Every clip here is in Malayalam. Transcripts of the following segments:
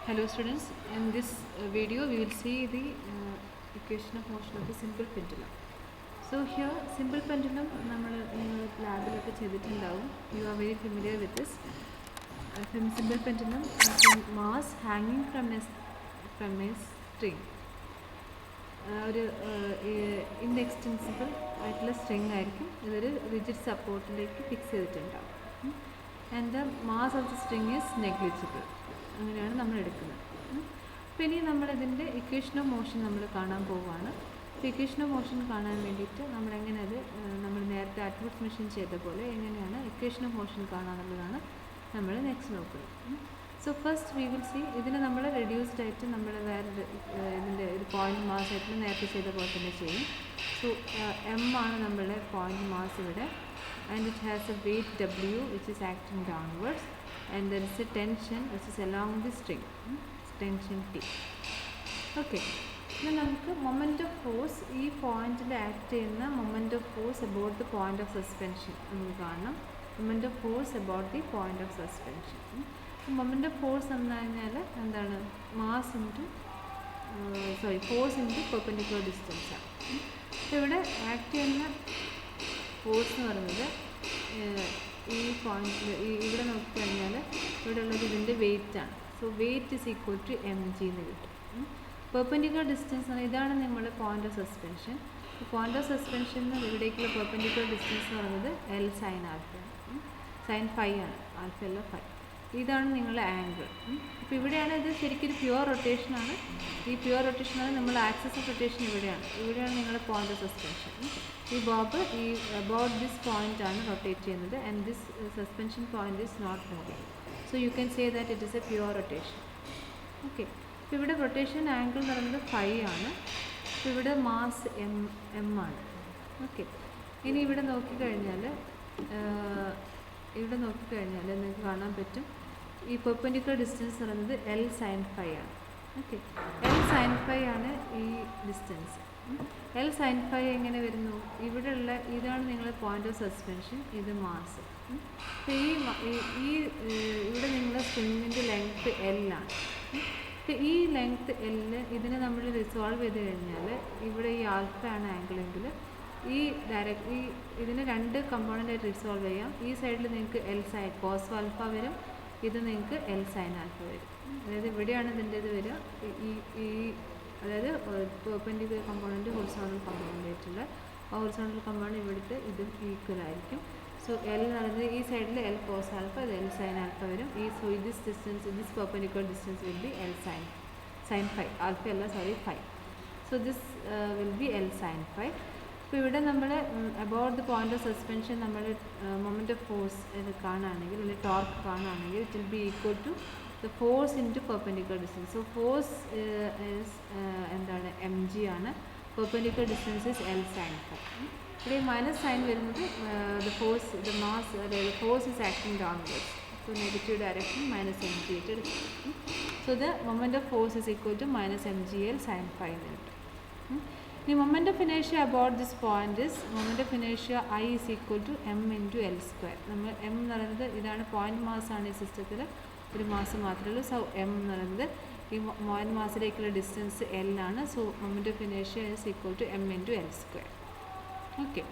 Hello students, in this video we will see the equation of motion of the simple pendulum. So here simple pendulum നമ്മൾ ലാബിലൊക്കെ ചെയ്തിട്ടുണ്ടാവും. You are very familiar with this. Simple pendulum mass hanging from a string. ഒരു ഇൻഎക്സ്റ്റെൻസിബിൾ ആയിട്ടുള്ള സ്ട്രിങ് ആയിരിക്കും. ഇതൊരു റിജിഡ് സപ്പോർട്ടിലേക്ക് ഫിക്സ് ചെയ്തിട്ടുണ്ടാവും. And the mass of the string is negligible. അങ്ങനെയാണ് നമ്മൾ എടുക്കുന്നത്. അപ്പോൾ ഇനി നമ്മളിതിൻ്റെ ഇക്വേഷൻ ഓഫ് മോഷൻ നമ്മൾ കാണാൻ പോവുകയാണ്. അപ്പോൾ ഇക്വേഷൻ ഓഫ് മോഷൻ കാണാൻ വേണ്ടിയിട്ട് നമ്മളെങ്ങനെ അത് നമ്മൾ നേരത്തെ അപ്രോക്സിമേഷൻ ചെയ്ത പോലെ എങ്ങനെയാണ് ഇക്വേഷൻ ഓഫ് മോഷൻ കാണാമെന്നുള്ളതാണ് നമ്മൾ നെക്സ്റ്റ് നോക്കുന്നത്. So first we will see ഇതിനെ നമ്മൾ റെഡ്യൂസ്ഡ് ആയിട്ട് നമ്മൾ വേറെ ഇതിൻ്റെ ഒരു പോയിൻറ്റ് മാസ് ആയിട്ട് നേരത്തെ ചെയ്ത പോലെ തന്നെ ചെയ്യും. സോ എം ആണ് നമ്മളുടെ പോയിൻറ്റ് മാസ് ഇവിടെ. And it has a weight W which is acting downwards. And there is a tension which is along the string, tension T. Okay. Now നമുക്ക് മൊമെൻ്റ് ഓഫ് ഫോഴ്സ് ഈ പോയിന്റിൽ ആക്ട് ചെയ്യുന്ന moment of force about the point of suspension നമുക്ക് കാണണം. Moment of force about the point of suspension. Moment of force എന്ന് പറഞ്ഞാൽ എന്താണ്? Mass into force into perpendicular distance ആണ്. അപ്പോൾ ഇവിടെ ആക്ട് ചെയ്യുന്ന ഫോഴ്സ് എന്ന് പറയുന്നത് ഈ പോയിന്റിൽ ഇവിടെ നോക്കിക്കഴിഞ്ഞാൽ ഇവിടെ ഉള്ളത് ഇതിൻ്റെ വെയ്റ്റാണ്. So weight is equal to mg എന്ന് കിട്ടും. പെർപെൻഡിക്കുലർ ഡിസ്റ്റൻസ് എന്ന് പറഞ്ഞാൽ ഇതാണ് നമ്മുടെ point of suspension. Point of സസ്പെൻഷന് ഇവിടേക്കുള്ള പെർപെൻഡിക്കുലർ ഡിസ്റ്റൻസ് എന്ന് പറയുന്നത് L sine alpha, sine phi ആണ്, ആൽഫ അല്ല ഫൈ. ഇതാണ് നിങ്ങളുടെ ആംഗിൾ. അപ്പോൾ ഇവിടെയാണ് ഇത് ശരിക്കും പ്യുവർ റൊട്ടേഷനാണ്. ഈ പ്യുവർ റൊട്ടേഷനാണ് നമ്മൾ ആക്സിസ് ഓഫ് റൊട്ടേഷൻ ഇവിടെയാണ് നിങ്ങളുടെ പോയിന്റ് ഓഫ് സസ്പെൻഷൻ. ഈ ബോബ് ഈ അബൌട്ട് ദിസ് പോയിന്റ് ആണ് റൊട്ടേറ്റ് ചെയ്യുന്നത്. And this suspension point is not moving. So you can say that it is a pure rotation. Okay. അപ്പോൾ ഇവിടെ റൊട്ടേഷൻ ആംഗിൾ എന്ന് പറയുന്നത് ഫൈ ആണ്. അപ്പോൾ ഇവിടെ മാസ് എം ആണ്. ഓക്കെ. ഇനി ഇവിടെ നോക്കിക്കഴിഞ്ഞാൽ നിങ്ങൾക്ക് കാണാൻ പറ്റും ഈ പെർപെൻഡിക്കുലർ ഡിസ്റ്റൻസ് പറയുന്നത് L സൈൻ ഫൈ ആണ്. ഓക്കെ. L സൈൻ ഫൈ ആണ് ഈ ഡിസ്റ്റൻസ്. L സൈൻ ഫൈ എങ്ങനെ വരുന്നു? ഇവിടെയുള്ള ഇതാണ് നിങ്ങളുടെ പോയിന്റ് ഓഫ് സസ്പെൻഷൻ, ഇത് മാസ്. അപ്പോൾ ഈ ഇവിടെ നിങ്ങളുടെ സ്ട്രിങ്ങിൻ്റെ ലെങ്ത്ത് L ആണ്. അപ്പോൾ ഈ ലെങ്ത്ത് L ഇതിനെ നമ്മൾ റിസോൾവ് ചെയ്ത് കഴിഞ്ഞാൽ ഇവിടെ ഈ ആൽഫ ആണ് ആംഗിളെങ്കിൽ ഈ ഇതിനെ രണ്ട് കമ്പോണൻ്റായിട്ട് റിസോൾവ് ചെയ്യാം. ഈ സൈഡിൽ നിങ്ങൾക്ക് L സൈൻ കോസ് ആൽഫ വരും, ഇത് നിങ്ങൾക്ക് L സൈൻ ആൽഫ വരും. അതായത് ഇവിടെയാണ് ഇതിൻ്റെ ഇത് വരിക. അതായത് പെർപെൻഡിക്കുലർ കമ്പോണൻറ്റ് ഹൊറിസോണ്ടൽ കമ്പോണൻ്റ് ആയിട്ടുള്ള ഹൊറിസോണ്ടൽ കമ്പോണൻറ്റ് ഇവിടുത്തെ ഇതും ഈക്വൽ ആയിരിക്കും. സോ L എന്ന് പറയുന്നത് ഈ സൈഡിൽ L കോസ് ആൽഫ, ഇത് L സൈൻ ആൽഫ വരും. This perpendicular distance will be L sine phi, alpha അല്ല phi. So this will be L sine phi. അപ്പോൾ ഇവിടെ നമ്മൾ about the point of suspension നമ്മൾ മൊമെൻ്റ് ഓഫ് ഫോഴ്സ് ഇത് കാണുകയാണെങ്കിൽ അല്ലെങ്കിൽ ടോർക്ക് കാണുകയാണെങ്കിൽ it will be equal to the force into perpendicular distance. So force എന്താണ് mg ആണ്, perpendicular distance is L sine phi. ഇവിടെ മൈനസ് സൈൻ വരുന്നത് force is acting downwards. So negative direction minus mg ആയിട്ട് എടുക്കും. So the moment of force is equal to minus mgL sine phi എന്ന് കിട്ടും. The moment of inertia about this point is moment of inertia I is equal to m into L square. നമ്മൾ m എന്ന് പറയുന്നത് ഇതാണ് പോയിന്റ് മാസ് ആണ്. ഈ സിസ്റ്റത്തിൽ ഒരു മാസ് മാത്രമേ ഉള്ളൂ. സോ m എന്ന് പറയുന്നത് ഈ പോയിന്റ് മാസിലേക്കുള്ള ഡിസ്റ്റൻസ് L ആണ്. So moment of inertia is equal to m into L square. Okay.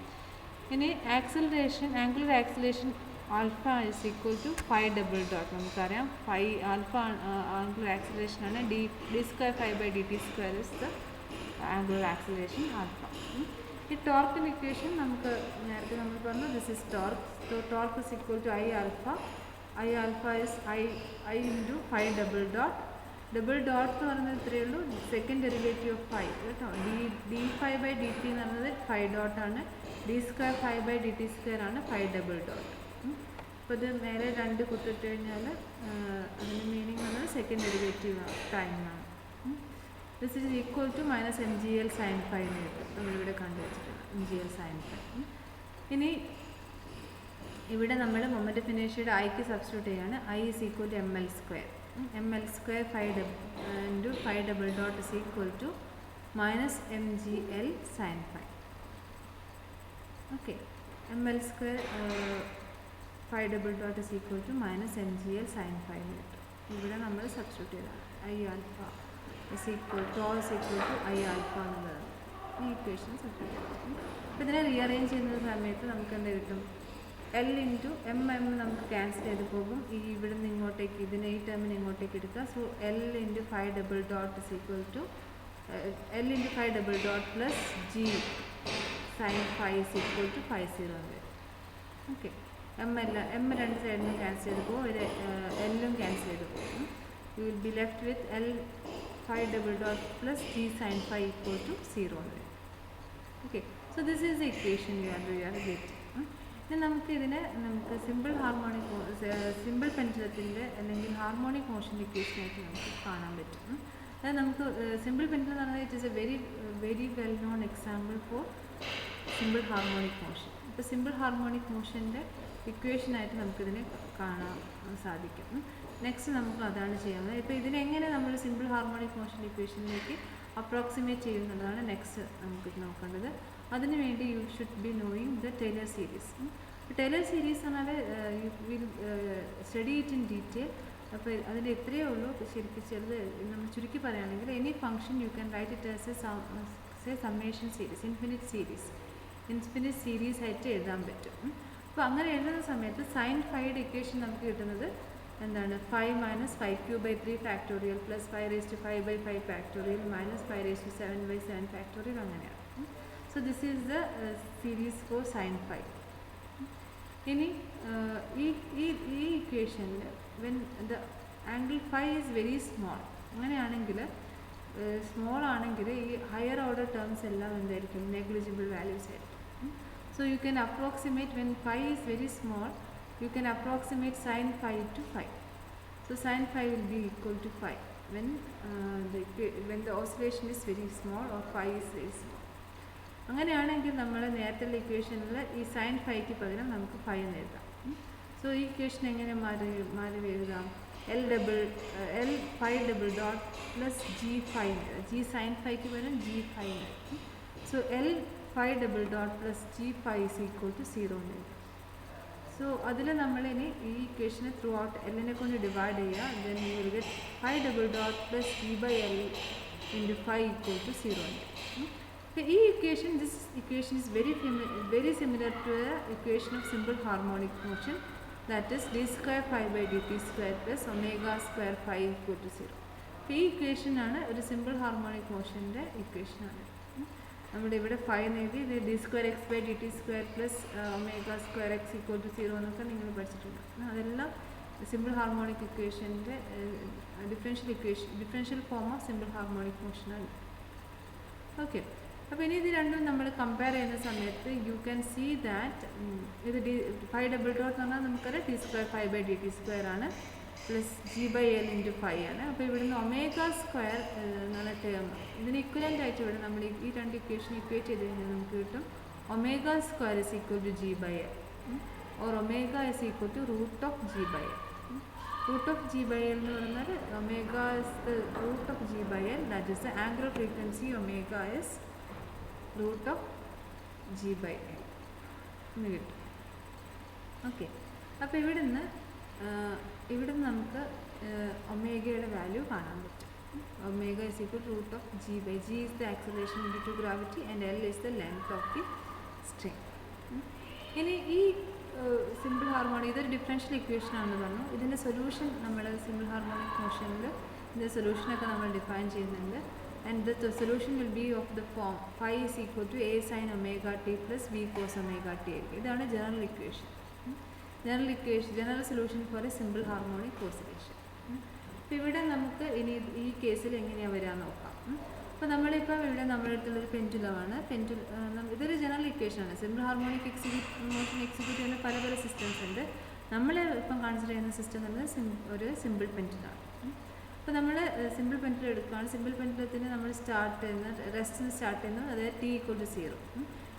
ഇനി acceleration, angular acceleration alpha is equal to phi double dot. നമുക്കറിയാം phi ആൽഫ ആംഗുലർ ആക്സലറേഷൻ ആണ്. d square phi by dt square is the angular acceleration alpha. ഈ ടോർക്കിൻ്റെ ഇക്വേഷൻ നമുക്ക് നേരത്തെ നമ്മൾ പറഞ്ഞു, this is torque. So torque is equal to I alpha is I into phi double dot. Double dot എന്ന് പറയുന്നത് ഇത്രയേ ഉള്ളൂ, സെക്കൻഡ് ഡെറിവേറ്റീവ് ഓഫ് ഫൈ കേട്ടോ. D phi by D T എന്ന് പറയുന്നത് ഫൈ ഡോട്ടാണ്. D square phi by D T square ആണ് ഫൈ ഡബിൾ ഡോട്ട്. അപ്പോൾ ഇത് നേരെ രണ്ട് കുത്തിട്ട് കഴിഞ്ഞാൽ അതിൻ്റെ മീനിങ് വന്നത് സെക്കൻഡ് ഡെറിവേറ്റീവ് ടൈമാണ്. This is equal to minus mgL sine phi എന്ന് കിട്ടും. നമ്മളിവിടെ കണ്ടുവച്ചിട്ടുണ്ട് mgL സൈൻ ഫൈ. ഇനി ഇവിടെ നമ്മൾ മൊമെൻ്റ് ഓഫ് ഇനേർഷ്യയുടെ ഐക്ക് സബ്സ്റ്റിറ്റ്യൂട്ട് ചെയ്യാണ്. I is equal to ml square. ml square into phi double dot is equal to minus mgL sin phi. Okay, ml square phi double dot is equal to minus mgL sin phi. ഇവിടെ നമ്മൾ സബ്സ്റ്റിറ്റ്യൂട്ട് ചെയ്താണ് I alpha is equal to tau is equal to I alpha എന്നുള്ളതാണ് ഈ ഇക്വേഷൻ സബ്സ്റ്റിറ്റ്യൂട്ട് ചെയ്യും. അപ്പോൾ ഇതിനെ റീഅറേഞ്ച് ചെയ്യുന്ന സമയത്ത് നമുക്ക് എന്ത് കിട്ടും? എൽ ഇൻറ്റു എം നമുക്ക് ക്യാൻസൽ ചെയ്ത് പോകും. ഈ ഇവിടെ നിന്ന് ഇങ്ങോട്ടേക്ക് ഇതിനെ ഈ ടേമിന് ഇങ്ങോട്ടേക്ക് എടുക്കുക. So L into five double dot is equal to L into five double dot plus G sine five is equal to 50 എന്ന് വരും. ഓക്കെ, എം രണ്ട് സൈഡിൽ നിന്ന് ക്യാൻസൽ ചെയ്ത് പോകും, ഒരു എല്ലും ക്യാൻസൽ ചെയ്ത് പോകും. You will be left with L five double dot plus G sine five equal to 0 എന്ന് വരും. Okay, so this is the equation you are getting. ഇനി നമുക്ക് സിമ്പിൾ പെൻഡുലത്തിൻ്റെ അല്ലെങ്കിൽ ഹാർമോണിക് മോഷൻ്റെ ഇക്വേഷനായിട്ട് നമുക്ക് കാണാൻ പറ്റും. അതായത് നമുക്ക് സിമ്പിൾ പെൻഡുലം എന്ന് പറഞ്ഞാൽ it is A very well known example for simple harmonic motion. ഇപ്പോൾ സിമ്പിൾ ഹാർമോണിക് മോഷൻ്റെ ഇക്വേഷനായിട്ട് നമുക്കിതിനെ കാണാൻ സാധിക്കും. നെക്സ്റ്റ് നമുക്ക് അതാണ് ചെയ്യാവുന്നത്. ഇപ്പോൾ ഇതിനെങ്ങനെ നമ്മൾ സിമ്പിൾ ഹാർമോണിക് മോഷൻ്റെ ഇക്വേഷനിലേക്ക് അപ്രോക്സിമേറ്റ് ചെയ്യുന്നതാണ് നെക്സ്റ്റ് നമുക്ക് നോക്കേണ്ടത്. അതിനുവേണ്ടി you should be knowing the Taylor series. Taylor series പറഞ്ഞാൽ you will study it in detail. അപ്പോൾ അതിൻ്റെ എത്രയേ ഉള്ളൂ ശരിക്കും ചെറുത് നമ്മൾ ചുരുക്കി പറയുകയാണെങ്കിൽ any function you can write it as a summation series, infinite series ആയിട്ട് എഴുതാൻ പറ്റും. അപ്പോൾ അങ്ങനെ എഴുതുന്ന സമയത്ത് സൈൻ ഫൈയുടെ ഇക്വേഷൻ നമുക്ക് കിട്ടുന്നത് എന്താണ്? 5-5³ factorial plus 5⁵5/5 factorial minus 5�7/7 factorial അങ്ങനെയാണ്. So this is the series for sin phi. ഇനി ഈ ഇക്വേഷനിൽ when the angle phi is very small, അങ്ങനെയാണെങ്കിൽ സ്മോൾ ആണെങ്കിൽ ഈ ഹയർ ഓർഡർ ടേംസ് എല്ലാം എന്തായിരിക്കും? നെഗ്ലിജിബിൾ വാല്യൂസ് ആയിരിക്കും. So you can approximate when phi is very small, you can approximate sin phi to phi. So sin phi will be equal to phi when the oscillation is very small or phi is very small. അങ്ങനെയാണെങ്കിൽ നമ്മൾ നേരത്തെ ഇക്വേഷനിൽ ഈ സൈൻ ഫൈക്ക് പകരം നമുക്ക് ഫൈ എന്ന് എഴുതാം. സോ ഈ ഇക്വേഷൻ എങ്ങനെ മാറി എഴുതാം? L five double dot plus G phi G sine ഫൈക്ക് പകരം ജി ഫൈ എഴുതാം. So L five double dot plus G phi is equal to 0 എന്ന് എഴുതാം. സോ അതിൽ നമ്മളിനി ഈ ഇക്വേഷനെ ത്രൂ ഔട്ട് എല്ലിനെ കൊണ്ട് ഡിവൈഡ് ചെയ്യുക. Then you will get five double dot plus G by L into five equal to 0 എന്ന് എഴുതാം. This equation is very similar to the equation of simple harmonic motion, that is d square phi by dt square plus omega square phi equal to 0. ഈ ഇക്വേഷൻ ആണ് ഒരു സിമ്പിൾ ഹാർമോണിക് മോഷൻ്റെ ഇക്വേഷൻ ആണ്. നമ്മുടെ ഇവിടെ ഫൈ എഴുതി ഇത് d square x by dt square plus omega square x equal to 0 എന്നൊക്കെ നിങ്ങൾ പഠിച്ചിട്ടുണ്ട്. അതെല്ലാം സിമ്പിൾ ഹാർമോണിക് ഇക്വേഷൻ്റെ differential form of simple harmonic മോഷനാണ്. ഓക്കെ, അപ്പോൾ ഇനി ഇത് രണ്ടും നമ്മൾ കമ്പയർ ചെയ്യുന്ന സമയത്ത് യു ക്യാൻ സീ ദാറ്റ് ഇത് ഫൈവ് ഡബിൾ ഡോട്ട് എന്ന് പറഞ്ഞാൽ നമുക്കറിയാം d square phi by dt square ആണ് plus G by L into phi ആണ്. അപ്പോൾ ഇവിടുന്ന് ഒമേഗ സ്ക്വയർ എന്നുള്ള ടേം ഇതിന് ഇക്വലൻ്റ് ആയിട്ട് ഇവിടെ നമ്മൾ ഈ രണ്ട് ഇക്വേഷൻ ഇക്വേറ്റ് ചെയ്ത് കഴിഞ്ഞാൽ നമുക്ക് കിട്ടും omega square is equal to G by L or omega is equal to root of G by L. Root of G by L എന്ന് പറഞ്ഞാൽ omega is the root of G by L, that is the angular frequency omega is root of G by L എന്ന് കിട്ടും. ഓക്കെ, അപ്പോൾ ഇവിടുന്ന് നമുക്ക് ഒമേഗയുടെ വാല്യൂ കാണാൻ പറ്റും. Omega is equal root of G by G is the acceleration due to gravity and L is the length of the string. ഇനി ഈ സിമ്പിൾ ഹാർമോണിക് ഇതൊരു ഡിഫറൻഷ്യൽ ഇക്വേഷൻ ആണെന്ന് പറഞ്ഞു. ഇതിൻ്റെ സൊല്യൂഷൻ നമ്മൾ സിമ്പിൾ ഹാർമോണിക് മോഷനിൽ ഇതിൻ്റെ സൊല്യൂഷനൊക്കെ നമ്മൾ ഡിഫൈൻ ചെയ്യുന്നുണ്ട്. And the solution will be of the form phi is equal to a sin omega t plus b cos omega t. ഇതാണ് general equation. General solution for a simple harmonic oscillation. അപ്പോൾ ഇവിടെ നമുക്ക് ഇനി ഈ കേസിൽ എങ്ങനെയാണ് വരാൻ നോക്കാം. അപ്പോൾ നമ്മളിപ്പോൾ ഇവിടെ നമ്മുടെ അടുത്തുള്ളൊരു പെൻഡുലമാണ്. ഇതൊരു ജനറൽ ഇക്വേഷനാണ്. സിമ്പിൾ ഹാർമോണിക് മോഷൻ എക്സിക്യൂട്ട് ചെയ്യുന്ന പല സിസ്റ്റംസ് ഉണ്ട്. നമ്മൾ ഇപ്പം കൺസിഡർ ചെയ്യുന്ന സിസ്റ്റം എന്ന് പറയുന്നത് ഒരു സിമ്പിൾ പെൻഡുലാണ്. അപ്പോൾ നമ്മൾ സിമ്പിൾ പെൻഡുലം എടുക്കുകയാണ്. സിമ്പിൾ പെൻഡുലത്തിന് നമ്മൾ റെസ്റ്റിന് സ്റ്റാർട്ട് ചെയ്യുന്നത് അതായത് t equal to 0.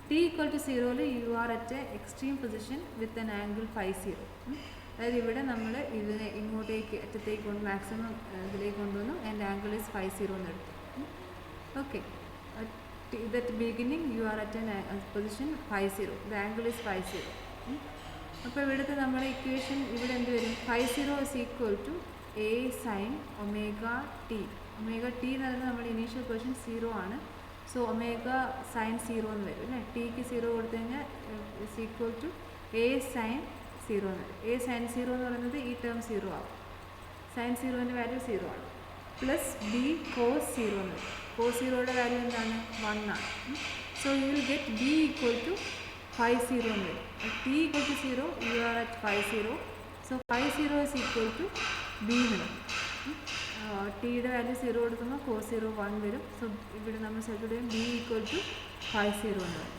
t equal to 0ൽ you are at extreme position with an angle 5 0. അതായത് ഇവിടെ നമ്മൾ ഇതിനെ ഇങ്ങോട്ടേക്ക് അറ്റത്തേക്ക് മാക്സിമം ഇതിലേക്ക് കൊണ്ടുവന്നു ആൻഡ് ആംഗിൾ ഈസ് 5 0 എന്ന് എടുത്തു. Okay, that beginning U are at an position 5 0, the angle is 5 0. അപ്പോൾ ഇവിടുത്തെ നമ്മുടെ ഇക്വേഷൻ ഇവിടെ എന്ത് വരും? 5 0 is equal to A sine omega T. Omega T എന്ന് പറയുന്നത് നമ്മുടെ ഇനീഷ്യൽ പൊസിഷൻ 0 ആണ്. സോ ഒമേഗ സൈൻ 0 എന്ന് വരും അല്ലേ. ടിക്ക് 0 കൊടുത്തു കഴിഞ്ഞാൽ is equal to A sine 0 എന്ന് വരും. എ സൈൻ 0 എന്ന് പറയുന്നത് ഈ ടേം 0 ആവും. സൈൻ 0ൻ്റെ വാല്യൂ 0 ആണ്. പ്ലസ് ബി കോസ് 0 എന്ന് വരും. കോസ് 0യുടെ വാല്യൂ എന്താണ്? 1 ആണ്. So you will get B equal to 5 എന്ന് വരും. T equal to 0, you are at 5. So 5 is equal to B എന്ന് വരും. ടിയുടെ വാല്യൂ 0 കൊടുക്കുമ്പോൾ കോസ് 0 1 വരും. സോ ഇവിടെ നമ്മൾ സെറ്റ് ചെയ്യും ബി ഈക്വൽ ടു 5 എന്ന് വരും.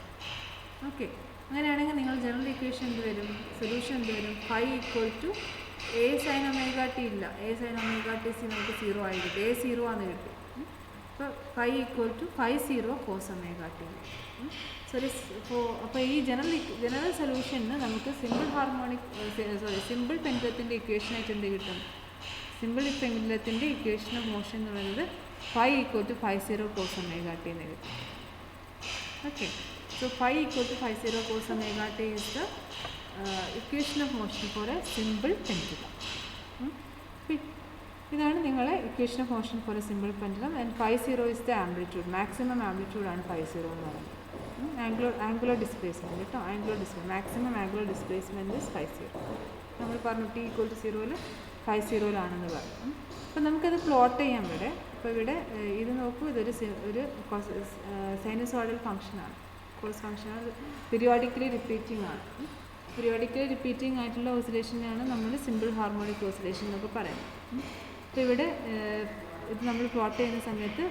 ഓക്കെ, അങ്ങനെയാണെങ്കിൽ നിങ്ങൾ ജനറൽ ഇക്വേഷൻ എന്ത് വരും? സൊല്യൂഷൻ എന്ത് വരും? 5 equal to A sine omega T ഇല്ല. A sine omega T C നമുക്ക് 0 ആയി കിട്ടും. എ 0 ആണ് കിട്ടും. അപ്പോൾ 5 equal to 5 cos omega T. അപ്പോൾ ഈ ജനറൽ സൊല്യൂഷന് നമുക്ക് സിമ്പിൾ പെൻഡുലത്തിൻ്റെ ഇക്വേഷനായിട്ട് എന്ത് കിട്ടും? സിമ്പിൾ പെൻഡുലത്തിൻ്റെ ഇക്വേഷൻ ഓഫ് മോഷൻ എന്ന് പറയുന്നത് 5 equal to 50 cos omega T എന്ന് കിട്ടും. Okay, so 5 equal to 50 cos omega T is the equation of motion for a simple pendulum. ഇതാണ് നിങ്ങളെ equation of motion for a simple pendulum. And 50 is the amplitude. Maximum ആംപ്ലിറ്റ്യൂഡാണ് 50 എന്ന് പറയുന്നത്. ആംഗുലർ ഡിസ്പ്ലേസ്മെൻറ്റ് കേട്ടോ. Maximum angular displacement is 50. നമ്മൾ പറഞ്ഞു ടി ഈക്വൽ ടു 0 50 പറഞ്ഞു. അപ്പോൾ നമുക്കത് പ്ലോട്ട് ചെയ്യാം ഇവിടെ. അപ്പോൾ ഇവിടെ ഇത് നോക്കൂ, ഇതൊരു സൈനസോയിഡൽ ഫംഗ്ഷനാണ്. കോസ് ഫംഗ്ഷനാണ്. പീരിയോഡിക്കലി റിപ്പീറ്റിംഗ് ആണ്. പീരിയോഡിക്കലി റിപ്പീറ്റിംഗ് ആയിട്ടുള്ള ഓസിലേഷനാണ് നമ്മൾ സിമ്പിൾ ഹാർമോണിക് ഓസിലേഷൻ എന്നൊക്കെ പറയുന്നത്. അപ്പോൾ ഇവിടെ ഇത് നമ്മൾ പ്ലോട്ട് ചെയ്യുന്ന സമയത്ത്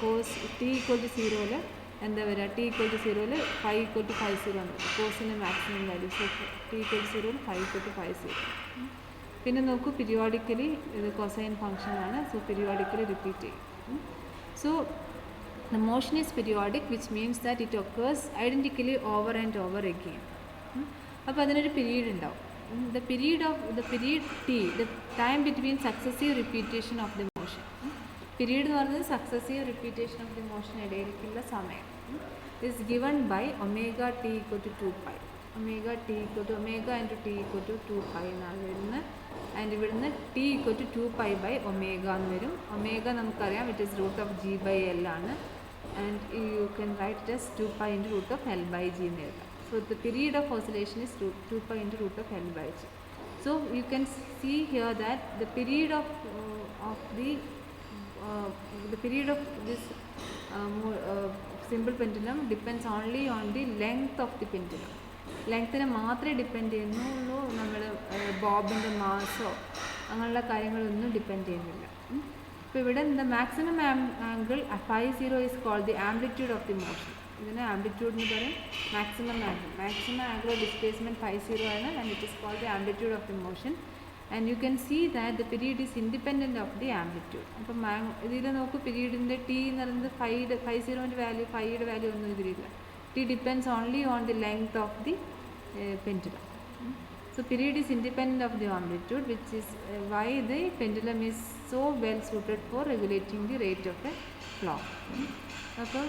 കോസ് ടി ഈക്വൽ ടു 0 എന്താ വരിക? T equal to 0 5 equal to 50 ആണ് കോസിൻ്റെ maximum value. So T equal to 0 5 equal to 50. പിന്നെ നോക്കൂ, പീരിയോഡിക്കലി ഇത് കൊസൈൻ ഫംഗ്ഷനാണ്. സോ പീരിയോഡിക്കലി റിപ്പീറ്റ് ചെയ്യും. So the motion is periodic, which means that it occurs identically over and over again. അപ്പോൾ അതിനൊരു പീരീഡ് ഉണ്ടാവും. the period t, the time between successive repetition of the motion. Period എന്ന് പറയുന്നത് successive repetition of the motion ഇടയിലേക്കുള്ള സമയം is given by omega t equal to 2 pi. omega into t equal to 2 pi എന്നാണ് വരുന്നത്. ആൻഡ് ഇവിടുന്ന് t equal to 2 pi by omega എന്ന് വരും. ഒമേഗ നമുക്കറിയാം it is root of g by l ആണ്. And you can write it as 2 pi into root of l by g എന്ന് എഴുതാം. So the period of oscillation is 2 pi into root of L by G. So you can see here that the period of this simple pendulum depends only on the length of the pendulum. ലെങ്ത്തിനെ മാത്രമേ ഡിപ്പെൻഡ് ചെയ്യുന്നുള്ളൂ. നമ്മൾ ബോബിൻ്റെ മാസോ അങ്ങനെയുള്ള കാര്യങ്ങളൊന്നും ഡിപ്പെൻഡ് ചെയ്യുന്നില്ല. അപ്പോൾ ഇവിടെ the maximum angle 50 is called the amplitude of the motion. ഇതിനെ ആംപ്ലിറ്റ്യൂഡ് എന്ന് പറയും. മാക്സിമം ആംഗുലർ ഡിസ്പ്ലേസ്മെൻറ്റ് 50 ആണ്. And it is called the amplitude of the motion. And you can see that the period is independent of the amplitude. അപ്പം ഇതിൽ നോക്കൂ, പീരീഡിൻ്റെ ടി എന്ന് പറയുന്നത് 50ൻ്റെ വാല്യൂ 5യുടെ വാല്യൂ ഒന്നും ഇതിലില്ല. T depends only on the length of the pendulum. So period is independent of the amplitude, which is why the pendulum is so well suited for regulating the rate of a clock. അപ്പോൾ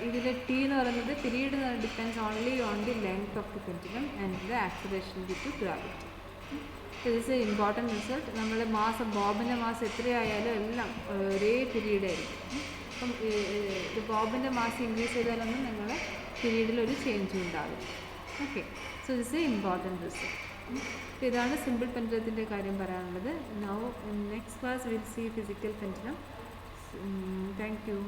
ഇതിൽ ടി എന്ന് പറയുന്നത് period depends only on the length of the pendulum and the acceleration due to gravity. This is a important result. നമ്മുടെ മാസം ബോബിൻ്റെ മാസം എത്രയായാലും എല്ലാം ഒരേ പീരീഡ് ആയിരിക്കും. അപ്പം ബോബിൻ്റെ മാസം ഇൻക്രീസ് ചെയ്താലൊന്നും നിങ്ങളുടെ പീരീഡിലൊരു ചേഞ്ചും ഉണ്ടാവില്ല. Okay, so this a important result. ഇതാണ് സിമ്പിൾ പെൻഡുലത്തിൻ്റെ കാര്യം പറയാനുള്ളത്. Now next class will see physical pendulum. Thank U.